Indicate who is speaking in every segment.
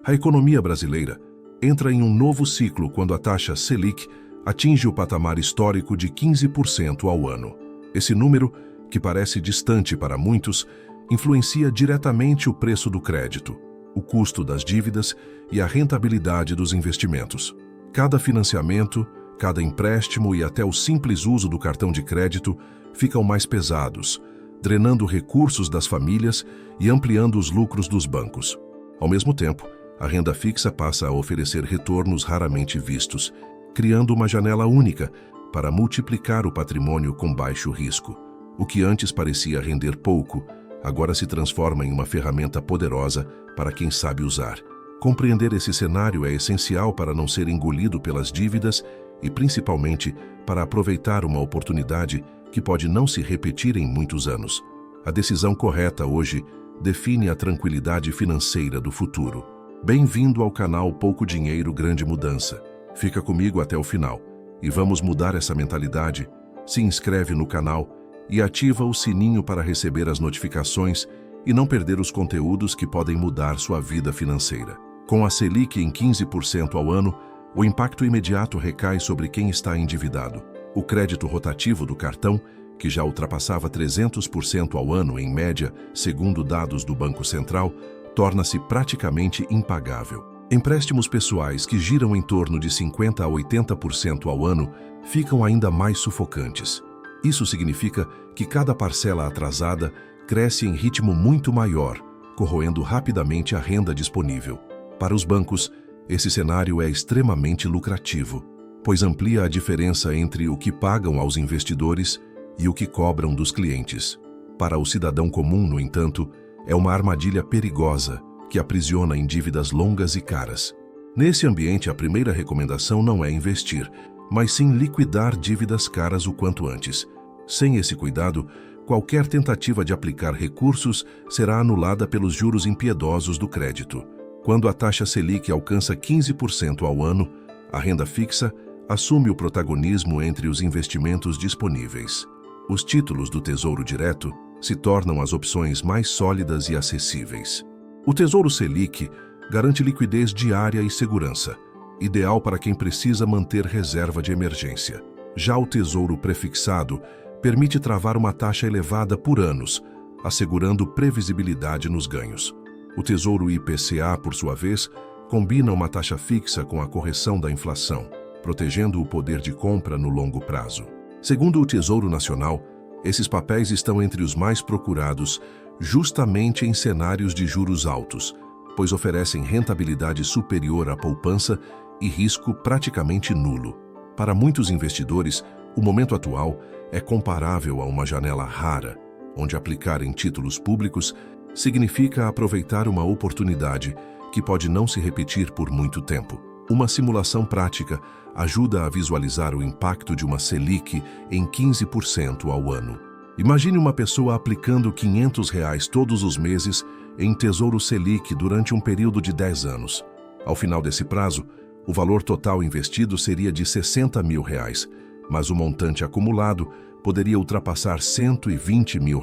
Speaker 1: A economia brasileira entra em um novo ciclo quando a taxa Selic atinge o patamar histórico de 15% ao ano. Esse número, que parece distante para muitos, influencia diretamente o preço do crédito, o custo das dívidas e a rentabilidade dos investimentos. Cada financiamento, cada empréstimo e até o simples uso do cartão de crédito ficam mais pesados, drenando recursos das famílias e ampliando os lucros dos bancos. Ao mesmo tempo, a renda fixa passa a oferecer retornos raramente vistos, criando uma janela única para multiplicar o patrimônio com baixo risco. O que antes parecia render pouco, agora se transforma em uma ferramenta poderosa para quem sabe usar. Compreender esse cenário é essencial para não ser engolido pelas dívidas e, principalmente, para aproveitar uma oportunidade que pode não se repetir em muitos anos. A decisão correta hoje define a tranquilidade financeira do futuro. Bem-vindo ao canal Pouco Dinheiro, Grande Mudança. Fica comigo até o final e vamos mudar essa mentalidade. Se inscreve no canal e ativa o sininho para receber as notificações e não perder os conteúdos que podem mudar sua vida financeira. Com a Selic em 15% ao ano, o impacto imediato recai sobre quem está endividado. O crédito rotativo do cartão, que já ultrapassava 300% ao ano em média, segundo dados do Banco Central, torna-se praticamente impagável. Empréstimos pessoais que giram em torno de 50% a 80% ao ano ficam ainda mais sufocantes. Isso significa que cada parcela atrasada cresce em ritmo muito maior, corroendo rapidamente a renda disponível. Para os bancos, esse cenário é extremamente lucrativo, pois amplia a diferença entre o que pagam aos investidores e o que cobram dos clientes. Para o cidadão comum, no entanto, é uma armadilha perigosa que aprisiona em dívidas longas e caras. Nesse ambiente, a primeira recomendação não é investir, mas sim liquidar dívidas caras o quanto antes. Sem esse cuidado, qualquer tentativa de aplicar recursos será anulada pelos juros impiedosos do crédito. Quando a taxa Selic alcança 15% ao ano, a renda fixa assume o protagonismo entre os investimentos disponíveis. Os títulos do Tesouro Direto se tornam as opções mais sólidas e acessíveis. O Tesouro Selic garante liquidez diária e segurança, ideal para quem precisa manter reserva de emergência. Já o Tesouro Prefixado permite travar uma taxa elevada por anos, assegurando previsibilidade nos ganhos. O Tesouro IPCA, por sua vez, combina uma taxa fixa com a correção da inflação, protegendo o poder de compra no longo prazo. Segundo o Tesouro Nacional, esses papéis estão entre os mais procurados justamente em cenários de juros altos, pois oferecem rentabilidade superior à poupança e risco praticamente nulo. Para muitos investidores, o momento atual é comparável a uma janela rara, onde aplicar em títulos públicos significa aproveitar uma oportunidade que pode não se repetir por muito tempo. Uma simulação prática ajuda a visualizar o impacto de uma Selic em 15% ao ano. Imagine uma pessoa aplicando R$500 todos os meses em Tesouro Selic durante um período de 10 anos. Ao final desse prazo, o valor total investido seria de R$60 mil, mas o montante acumulado poderia ultrapassar R$120 mil,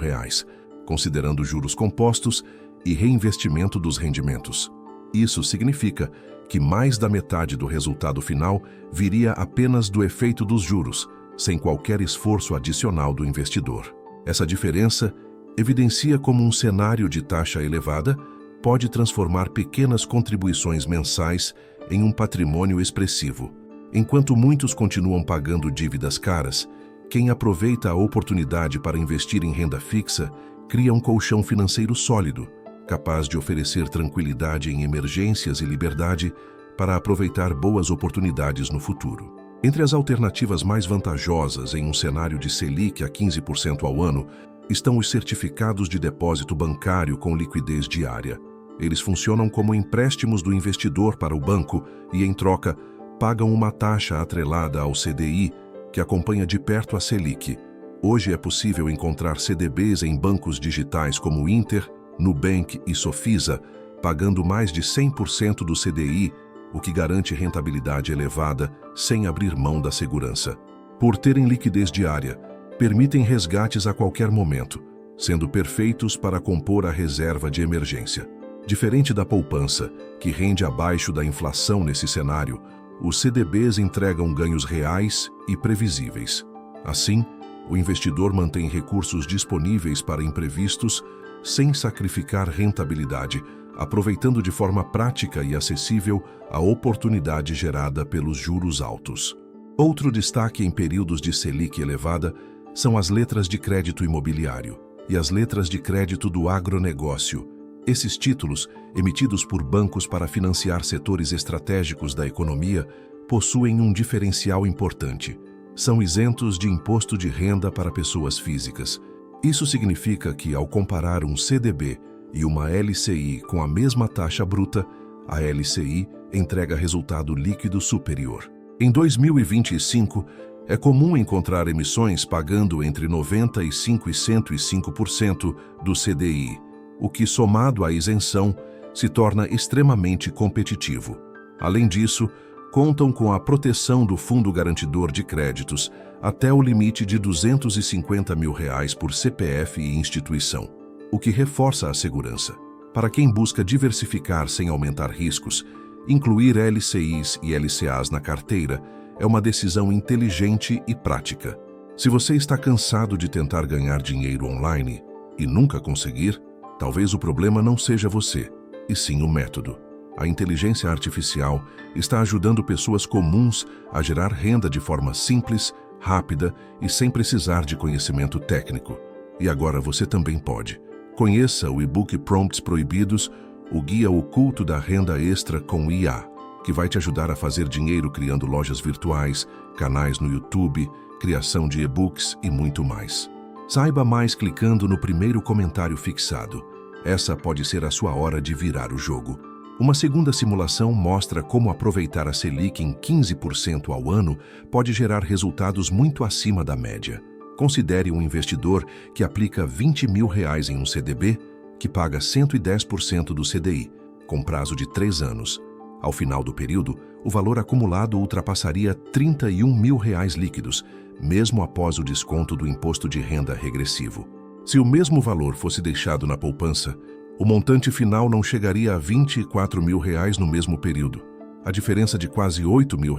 Speaker 1: considerando juros compostos e reinvestimento dos rendimentos. Isso significa que mais da metade do resultado final viria apenas do efeito dos juros, sem qualquer esforço adicional do investidor. Essa diferença evidencia como um cenário de taxa elevada pode transformar pequenas contribuições mensais em um patrimônio expressivo. Enquanto muitos continuam pagando dívidas caras, quem aproveita a oportunidade para investir em renda fixa cria um colchão financeiro sólido, capaz de oferecer tranquilidade em emergências e liberdade para aproveitar boas oportunidades no futuro. Entre as alternativas mais vantajosas em um cenário de Selic a 15% ao ano estão os certificados de depósito bancário com liquidez diária. Eles funcionam como empréstimos do investidor para o banco e, em troca, pagam uma taxa atrelada ao CDI, que acompanha de perto a Selic. Hoje é possível encontrar CDBs em bancos digitais como Inter, Nubank e Sofisa, pagando mais de 100% do CDI, o que garante rentabilidade elevada sem abrir mão da segurança. Por terem liquidez diária, permitem resgates a qualquer momento, sendo perfeitos para compor a reserva de emergência. Diferente da poupança, que rende abaixo da inflação nesse cenário, os CDBs entregam ganhos reais e previsíveis. Assim, o investidor mantém recursos disponíveis para imprevistos sem sacrificar rentabilidade, aproveitando de forma prática e acessível a oportunidade gerada pelos juros altos. Outro destaque em períodos de Selic elevada são as letras de crédito imobiliário e as letras de crédito do agronegócio. Esses títulos, emitidos por bancos para financiar setores estratégicos da economia, possuem um diferencial importante. São isentos de imposto de renda para pessoas físicas. Isso significa que, ao comparar um CDB e uma LCI com a mesma taxa bruta, a LCI entrega resultado líquido superior. Em 2025, é comum encontrar emissões pagando entre 95% e 105% do CDI, o que, somado à isenção, se torna extremamente competitivo. Além disso, contam com a proteção do Fundo Garantidor de Créditos até o limite de R$ 250 mil por CPF e instituição, o que reforça a segurança. Para quem busca diversificar sem aumentar riscos, incluir LCIs e LCAs na carteira é uma decisão inteligente e prática. Se você está cansado de tentar ganhar dinheiro online e nunca conseguir, talvez o problema não seja você, e sim o método. A inteligência artificial está ajudando pessoas comuns a gerar renda de forma simples, rápida e sem precisar de conhecimento técnico. E agora você também pode. Conheça o e-book Prompts Proibidos, o guia oculto da renda extra com IA, que vai te ajudar a fazer dinheiro criando lojas virtuais, canais no YouTube, criação de e-books e muito mais. Saiba mais clicando no primeiro comentário fixado. Essa pode ser a sua hora de virar o jogo. Uma segunda simulação mostra como aproveitar a Selic em 15% ao ano pode gerar resultados muito acima da média. Considere um investidor que aplica R$ 20 mil em um CDB, que paga 110% do CDI, com prazo de 3 anos. Ao final do período, o valor acumulado ultrapassaria R$ 31 mil líquidos, mesmo após o desconto do imposto de renda regressivo. Se o mesmo valor fosse deixado na poupança, o montante final não chegaria a R$ 24 mil no mesmo período. A diferença de quase R$ 8 mil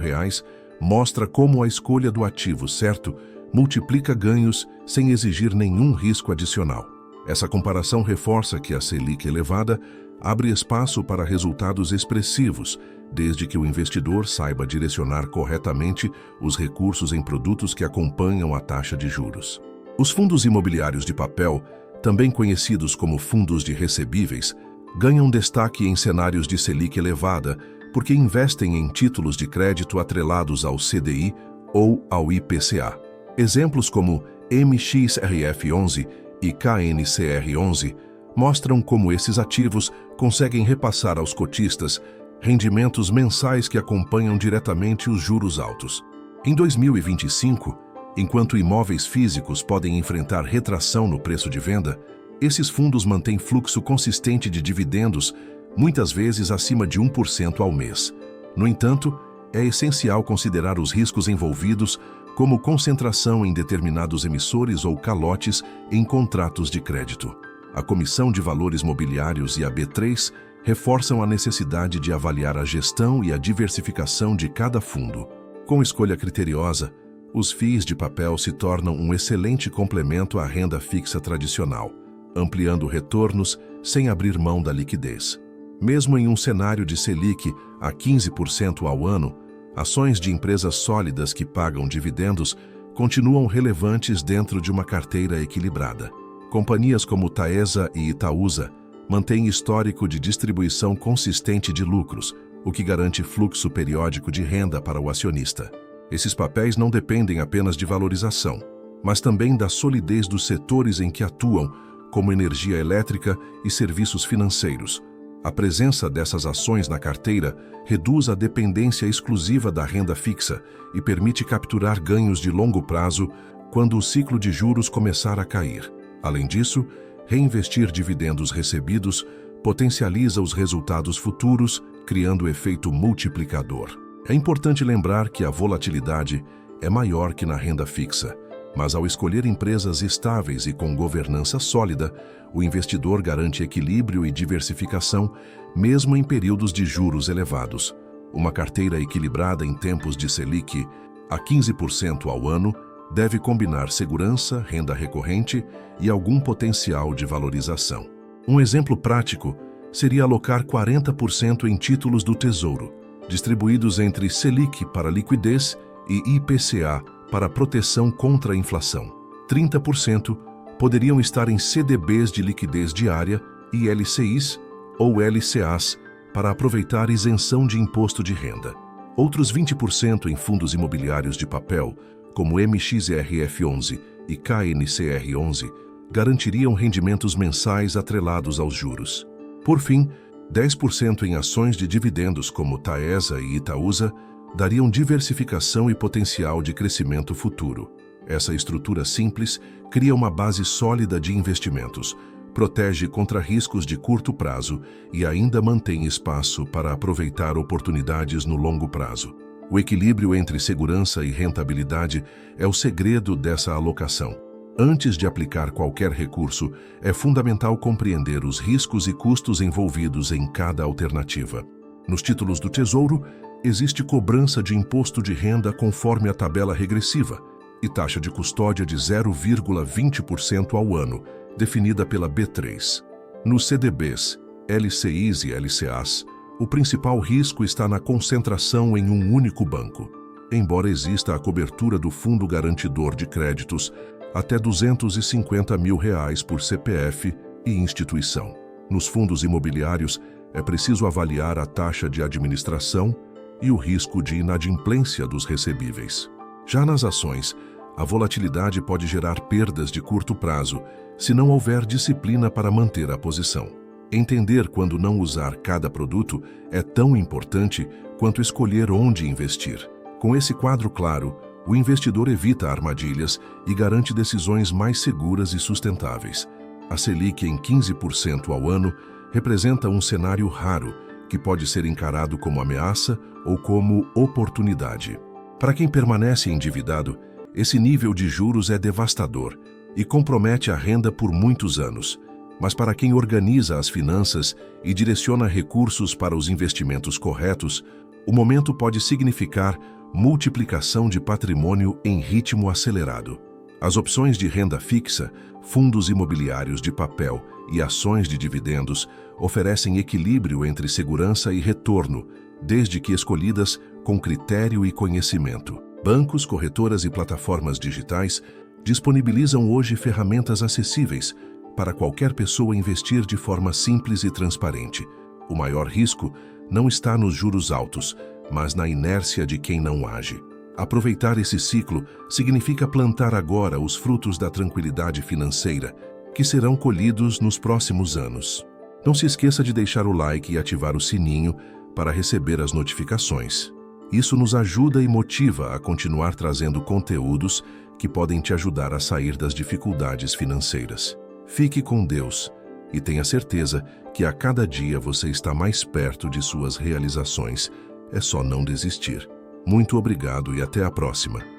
Speaker 1: mostra como a escolha do ativo certo multiplica ganhos sem exigir nenhum risco adicional. Essa comparação reforça que a Selic elevada abre espaço para resultados expressivos, desde que o investidor saiba direcionar corretamente os recursos em produtos que acompanham a taxa de juros. Os fundos imobiliários de papel, também conhecidos como fundos de recebíveis, ganham destaque em cenários de Selic elevada porque investem em títulos de crédito atrelados ao CDI ou ao IPCA. Exemplos como MXRF11 e KNCR11 mostram como esses ativos conseguem repassar aos cotistas rendimentos mensais que acompanham diretamente os juros altos. Em 2025, enquanto imóveis físicos podem enfrentar retração no preço de venda, esses fundos mantêm fluxo consistente de dividendos, muitas vezes acima de 1% ao mês. No entanto, é essencial considerar os riscos envolvidos, como concentração em determinados emissores ou calotes em contratos de crédito. A Comissão de Valores Mobiliários e a B3 reforçam a necessidade de avaliar a gestão e a diversificação de cada fundo. Com escolha criteriosa, os FIIs de papel se tornam um excelente complemento à renda fixa tradicional, ampliando retornos sem abrir mão da liquidez. Mesmo em um cenário de Selic a 15% ao ano, ações de empresas sólidas que pagam dividendos continuam relevantes dentro de uma carteira equilibrada. Companhias como Taesa e Itaúsa mantêm histórico de distribuição consistente de lucros, o que garante fluxo periódico de renda para o acionista. Esses papéis não dependem apenas de valorização, mas também da solidez dos setores em que atuam, como energia elétrica e serviços financeiros. A presença dessas ações na carteira reduz a dependência exclusiva da renda fixa e permite capturar ganhos de longo prazo quando o ciclo de juros começar a cair. Além disso, reinvestir dividendos recebidos potencializa os resultados futuros, criando efeito multiplicador. É importante lembrar que a volatilidade é maior que na renda fixa, Mas ao escolher empresas estáveis e com governança sólida, o investidor garante equilíbrio e diversificação, mesmo em períodos de juros elevados. Uma carteira equilibrada em tempos de Selic a 15% ao ano deve combinar segurança, renda recorrente e algum potencial de valorização. Um exemplo prático seria alocar 40% em títulos do Tesouro, distribuídos entre Selic para liquidez e IPCA para proteção contra a inflação. 30% poderiam estar em CDBs de liquidez diária e LCIs ou LCAs para aproveitar isenção de imposto de renda. Outros 20% em fundos imobiliários de papel, como MXRF11 e KNCR11, garantiriam rendimentos mensais atrelados aos juros. Por fim, 10% em ações de dividendos como Taesa e Itaúsa dariam diversificação e potencial de crescimento futuro. Essa estrutura simples cria uma base sólida de investimentos, protege contra riscos de curto prazo e ainda mantém espaço para aproveitar oportunidades no longo prazo. O equilíbrio entre segurança e rentabilidade é o segredo dessa alocação. Antes de aplicar qualquer recurso, é fundamental compreender os riscos e custos envolvidos em cada alternativa. Nos títulos do Tesouro, existe cobrança de imposto de renda conforme a tabela regressiva e taxa de custódia de 0,20% ao ano, definida pela B3. Nos CDBs, LCIs e LCAs, o principal risco está na concentração em um único banco. Embora exista a cobertura do Fundo Garantidor de Créditos, até R$250 mil por CPF e instituição. Nos fundos imobiliários, é preciso avaliar a taxa de administração e o risco de inadimplência dos recebíveis. Já nas ações, a volatilidade pode gerar perdas de curto prazo se não houver disciplina para manter a posição. Entender quando não usar cada produto é tão importante quanto escolher onde investir. Com esse quadro claro, o investidor evita armadilhas e garante decisões mais seguras e sustentáveis. A Selic em 15% ao ano representa um cenário raro que pode ser encarado como ameaça ou como oportunidade. Para quem permanece endividado, esse nível de juros é devastador e compromete a renda por muitos anos. Mas para quem organiza as finanças e direciona recursos para os investimentos corretos, o momento pode significar multiplicação de patrimônio em ritmo acelerado. As opções de renda fixa, fundos imobiliários de papel e ações de dividendos oferecem equilíbrio entre segurança e retorno, desde que escolhidas com critério e conhecimento. Bancos, corretoras e plataformas digitais disponibilizam hoje ferramentas acessíveis para qualquer pessoa investir de forma simples e transparente. O maior risco não está nos juros altos, mas na inércia de quem não age. Aproveitar esse ciclo significa plantar agora os frutos da tranquilidade financeira, que serão colhidos nos próximos anos. Não se esqueça de deixar o like e ativar o sininho para receber as notificações. Isso nos ajuda e motiva a continuar trazendo conteúdos que podem te ajudar a sair das dificuldades financeiras. Fique com Deus e tenha certeza que a cada dia você está mais perto de suas realizações. É só não desistir. Muito obrigado e até a próxima.